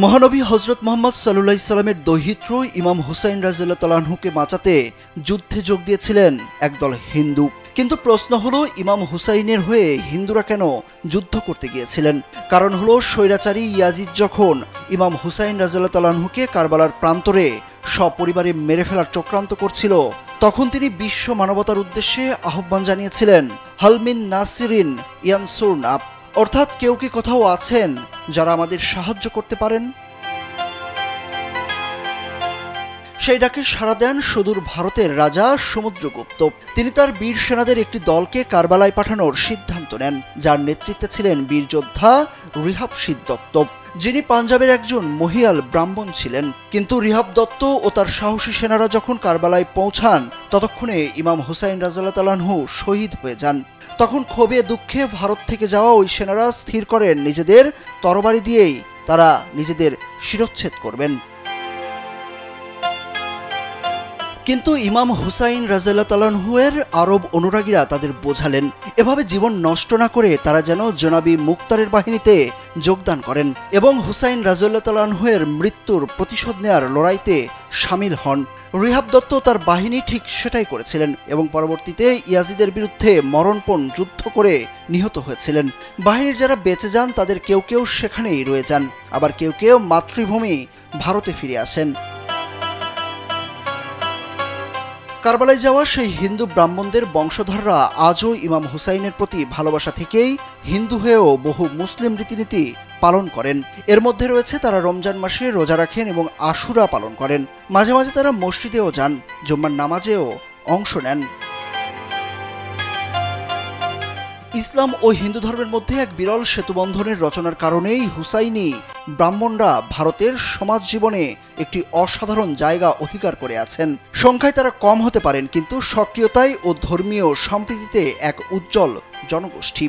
মহানবী হজরত মোহাম্মদ সাল্লাল্লাহু আলাইহি সাল্লামের দৌহিত্র ইমাম হুসাইন রাদিয়াল্লাহু তাআলা আনহুকে বাঁচাতে যুদ্ধে যোগ দিয়েছিলেন একদল হিন্দু। কিন্তু প্রশ্ন হলো, ইমাম হুসাইনের হয়ে হিন্দুরা কেন যুদ্ধ করতে গিয়েছিলেন? কারণ হলো, স্বৈরাচারী ইয়াজিদ যখন ইমাম হুসাইন রাদিয়াল্লাহু তাআলা আনহুকে কারবালার প্রান্তরে সপরিবারে মেরে ফেলার চক্রান্ত করছিল, তখন তিনি বিশ্ব মানবতার উদ্দেশ্যে আহ্বান জানিয়েছিলেন, হালমিন নাসিরিন ইয়ানসুরনা, অর্থাৎ কেউ কি কোথাও আছেন যারা আমাদের সাহায্য করতে পারেন? সেই ডাকে সাড়া দেন সুদূর ভারতের রাজা সমুদ্রগুপ্ত। তিনি তার বীর সেনাদের একটি দলকে কারবালায় পাঠানোর সিদ্ধান্ত নেন, যার নেতৃত্বে ছিলেন বীর যোদ্ধা রিহাব দত্ত, যিনি পাঞ্জাবের একজন মহিয়াল ব্রাহ্মণ ছিলেন। কিন্তু রিহাব দত্ত ও তার সাহসী সেনারা যখন কারবালায় পৌঁছান, ততক্ষণে ইমাম হুসাইন রাদিয়াল্লাহু তাআলা আনহু শহীদ হয়ে যান। তখন ক্ষোভে দুঃখে ভারত থেকে যাওয়া ওই সেনারা স্থির করেন নিজেদের তরবারি দিয়েই তারা নিজেদের শিরচ্ছেদ করবেন। কিন্তু ইমাম হুসাইন রাদিয়াল্লাহু তাআলা আনহুর আরব অনুরাগীরা তাদের বোঝালেন, এভাবে জীবন নষ্ট না করে তারা যেন জনাবি মুক্তারের বাহিনীতে যোগদান করেন এবং হুসাইন রাদিয়াল্লাহু তাআলা আনহুর মৃত্যুর প্রতিশোধ নেয়ার লড়াইতে শামিল হন। রিহাব দত্ত তার বাহিনী ঠিক সেটাই করেছিলেন এবং পরবর্তীতে ইয়াজিদের বিরুদ্ধে মরণপণ যুদ্ধ করে নিহত হয়েছিলেন। বাহিনীর যারা বেঁচে যান তাদের কেউ কেউ সেখানেই রয়ে যান, আবার কেউ কেউ মাতৃভূমি ভারতে ফিরে আসেন। কারবালায় যাওয়া সেই হিন্দু ব্রাহ্মণদের বংশধররা আজও ইমাম হুসাইনের প্রতি ভালোবাসা থেকেই হিন্দু হয়েও বহু মুসলিম রীতিনীতি পালন করেন। এর মধ্যে রয়েছে তারা রমজান মাসে রোজা রাখেন এবং আশুরা পালন করেন। মাঝে মাঝে তারা মসজিদেও যান, জুম্মার নামাজেও অংশ নেন। ইসলাম ও হিন্দু ধর্মের মধ্যে এক বিরল সেতুবন্ধনের রচনার কারণেই হুসাইনি ব্রাহ্মণরা ভারতের সমাজ জীবনে একটি অসাধারণ জায়গা অধিকার করে আছেন। সংখ্যায় তারা কম হতে পারেন, কিন্তু সক্রিয়তায় ও ধর্মীয় সম্প্রীতিতে এক উজ্জ্বল জনগোষ্ঠী।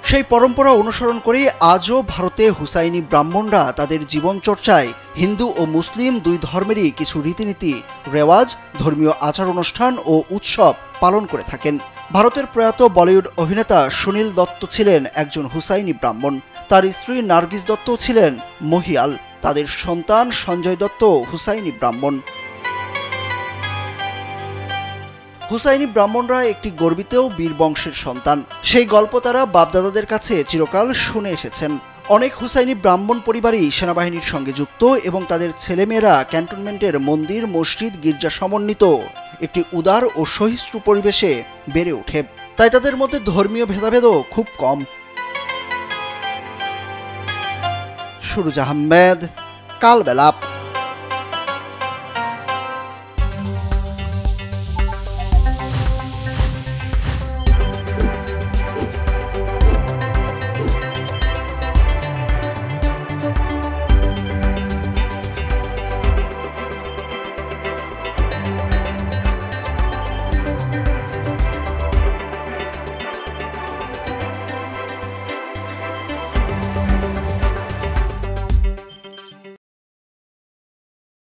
সেই পরম্পরা অনুসরণ করে আজও ভারতে হুসাইনি ব্রাহ্মণরা তাদের জীবন চর্চায় হিন্দু ও মুসলিম দুই ধর্মেরই কিছু রীতিনীতি, রেওয়াজ, ধর্মীয় আচার অনুষ্ঠান ও উৎসব পালন করে থাকেন। ভারতের প্রয়াত বলিউড অভিনেতা সুনীল দত্ত ছিলেন একজন হুসাইনি ব্রাহ্মণ। তার স্ত্রী নার্গিস দত্ত ছিলেন মহিয়াল। তাদের সন্তান সঞ্জয় দত্ত হুসাইনি ব্রাহ্মণ। হুসাইনি ব্রাহ্মণরা একটি গর্বিত বীর বংশের সন্তান। সেই গল্প তারা বাপদাদাদের কাছে চিরকাল শুনে এসেছেন। অনেক হুসাইনি ব্রাহ্মণ পরিবারই সেনাবাহিনীর সঙ্গে যুক্ত এবং তাদের ছেলেমেয়েরা ক্যান্টনমেন্টের মন্দির, মসজিদ, গির্জা সমন্বিত একটি উদার ও সহিষ্ণু পরিবেশে বেড়ে ওঠে। তাই তাদের মধ্যে ধর্মীয় ভেদাভেদও খুব কম। সুরুজ আহমেদ, কালবেলা।